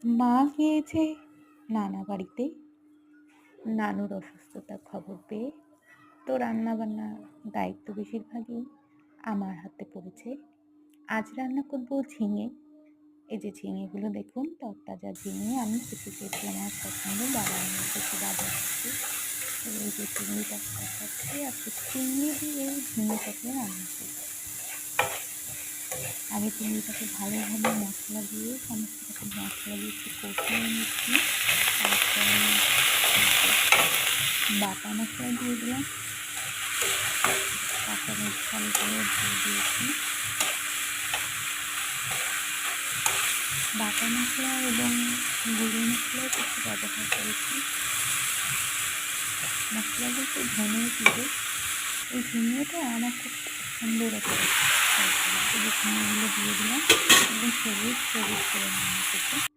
মা গিয়েছে নানা বাড়িতে। নানুর অসুস্থতার খবর পেয়ে তো রান্নাবান্নার দায়িত্ব বেশিরভাগই আমার হাতে পড়েছে। আজ রান্না করব ঝিঙে। এই যে ঝিঙেগুলো দেখুন, তরতাজা ঝিঙে আমি কেটে কেটে আমার পছন্দ বাবা নিয়ে এসেছে বাজার থেকে। তো এই যে চিংড়িটা কষাচ্ছি, আজকে চিংড়ি দিয়ে ঝিঙেটাকে রান্না করব। আগে চিংড়িটাকে ভালোভাবে মশলা দিয়ে সমস্ত রকম মশলা দিয়ে একটু কষিয়ে নিচ্ছি। তারপরে বাটা মশলা দিয়ে দিলাম, কাঁচামরিচ ভালো করে দিয়ে দিয়েছি। বাটা মশলা এবং গুঁড়ো মশলাও কিছু ব্যবহার করেছি। মশলা বলতে ধনে জিরে। এই ঝিঙেটা আমার খুব পছন্দের একটা তরকারি। এই যে ঝিঙেগুলো দিয়ে দিলাম, একদম সবুজ সবুজ করে রান্না করবো।